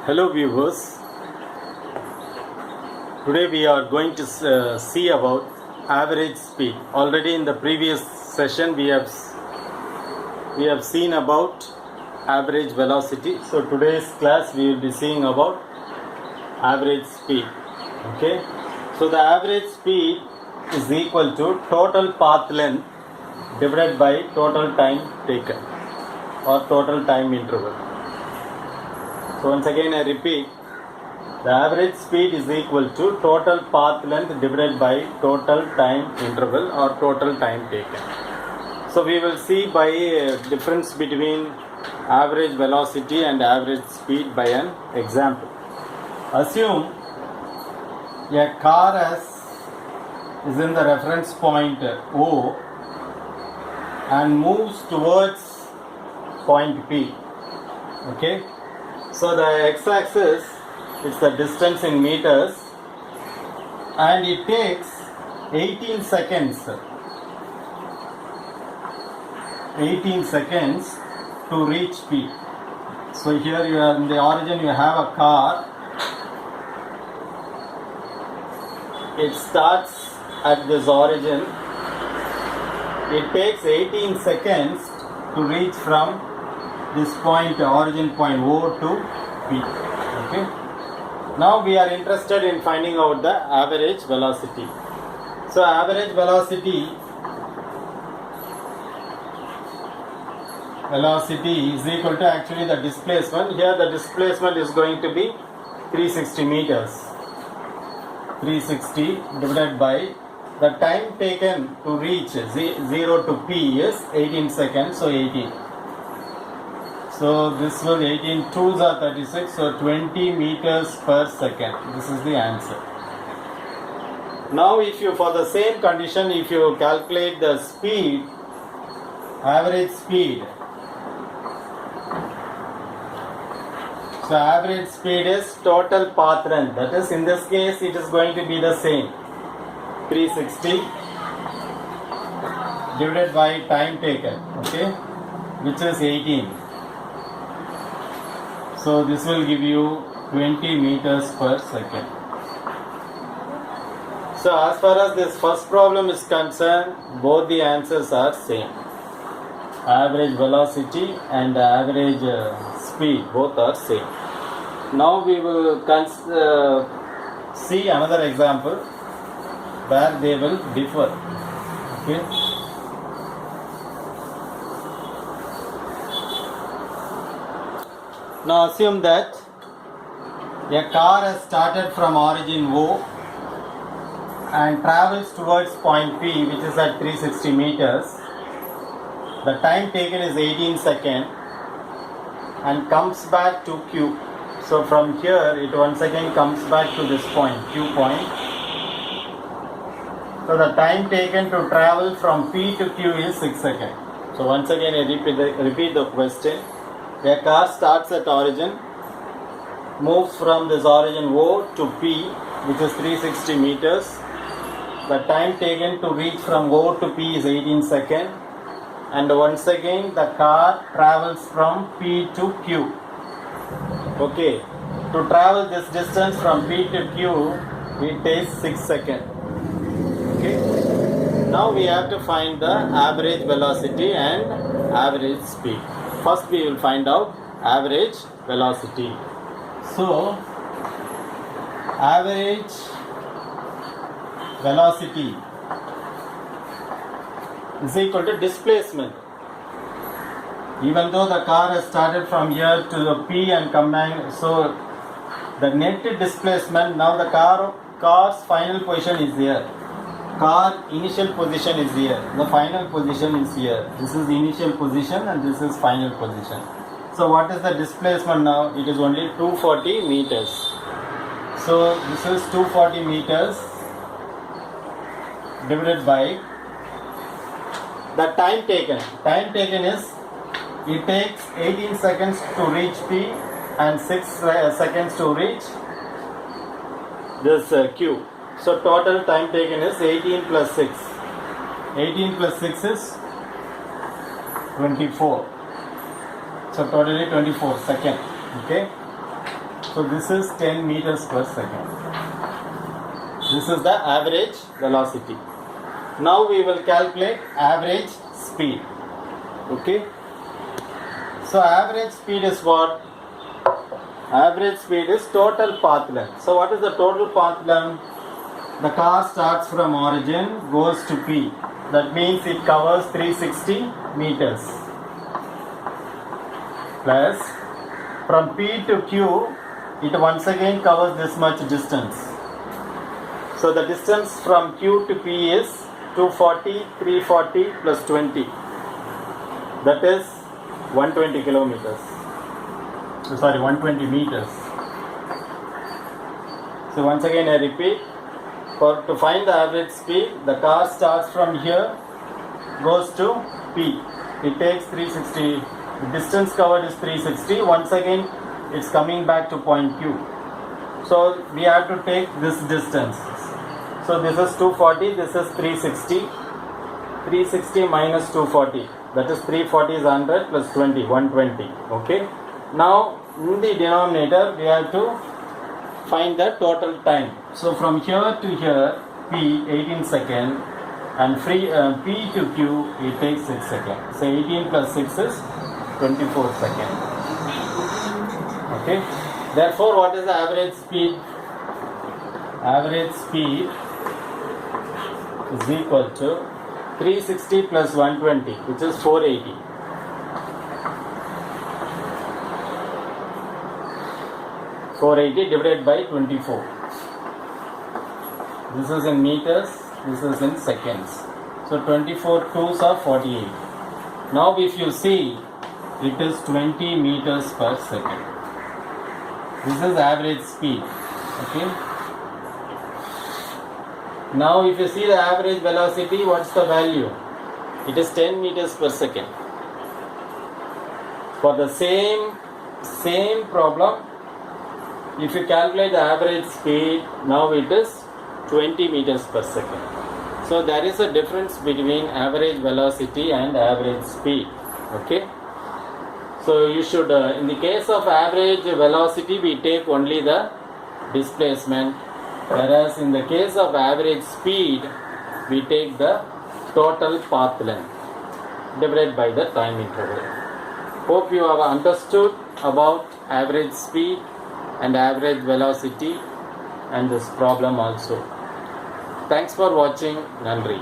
Hello viewers, today we are going to see about average speed. Already in the previous session we have seen about average velocity. So today's class we will be seeing about average speed. Okay, so the average speed is equal to total path length divided by total time taken or total time interval. So once again I repeat, the average speed is equal to total path length divided by total time interval or total time taken. So we will see by a difference between average velocity and average speed by an example. Assume a car is in the reference point O and moves towards point P. Okay. So the x-axis is the distance in meters and it takes 18 seconds to reach P. So here you are in the origin, you have a car. It starts at this origin. It takes 18 seconds to reach from this point, origin point O to P. Okay. Now we are interested in finding out the average velocity. So average velocity is equal to actually the displacement. Here the displacement is going to be 360 meters. 360 divided by the time taken to reach 0 to P is 18 seconds, so 18. So this will 18 2s are 36, so 20 meters per second. This is the answer. Now if you, for the same condition, if you calculate the speed, average speed. So average speed is total path length. That is, in this case it is going to be the same. 360 divided by time taken, okay, which is 18. So this will give you 20 meters per second. So as far as this first problem is concerned, both the answers are same. Average velocity and average speed, both are same. Now we will see another example where they will differ. Okay. Now assume that a car has started from origin O and travels towards point P, which is at 360 meters. The time taken is 18 seconds and comes back to Q. So from here it once again comes back to this point, Q point. So the time taken to travel from P to Q is 6 seconds. So once again I repeat the question. A car starts at origin, moves from this origin O to P, which is 360 meters. The time taken to reach from O to P is 18 seconds. And once again the car travels from P to Q. Okay. To travel this distance from P to Q, it takes 6 seconds. Okay. Now we have to find the average velocity and average speed. First we will find out average velocity. So average velocity is equal to displacement. Even though the car has started from here to the P and combined, so the net displacement, now the car's final position is here. Car initial position is here. The final position is here. This is initial position and this is final position. So what is the displacement now? It is only 240 meters. So this is 240 meters divided by the time taken. Time taken is, it takes 18 seconds to reach P and 6 seconds to reach this Q. So total time taken is 18 plus 6. 18 plus 6 is 24. So totally 24 seconds. Okay. So this is 10 meters per second. This is the average velocity. Now we will calculate average speed. Okay. So average speed is what? Average speed is total path length. So what is the total path length? The car starts from origin, goes to P. That means it covers 360 meters. Plus from P to Q, it once again covers this much distance. So the distance from Q to P is 240, 340 plus 20. That is 120 kilometers. Sorry, 120 meters. So once again I repeat, to find the average speed, the car starts from here, goes to P. It takes 360, the distance covered is 360, once again it's coming back to point Q. So we have to take this distance. So this is 240, this is 360. 360 minus 240, that is 340 is 100 plus 20, 120. Okay. Now in the denominator we have to find the total time. So from here to here, P 18 seconds, and P to Q it takes 6 seconds. So 18 plus 6 is 24 seconds. Okay. Therefore, what is the average speed? Average speed is equal to 360 plus 120, which is 480. 480 divided by 24. This is in meters, this is in seconds. So 24 twos are 48. Now if you see, it is 20 meters per second. This is average speed. Okay. Now if you see the average velocity, what's the value? It is 10 meters per second. For the same problem, if you calculate the average speed, now it is 20 meters per second. So there is a difference between average velocity and average speed. Okay. So you should, in the case of average velocity, we take only the displacement, whereas in the case of average speed, we take the total path length divided by the time interval. Hope you have understood about average speed and average velocity and this problem also. Thanks for watching. Nandri.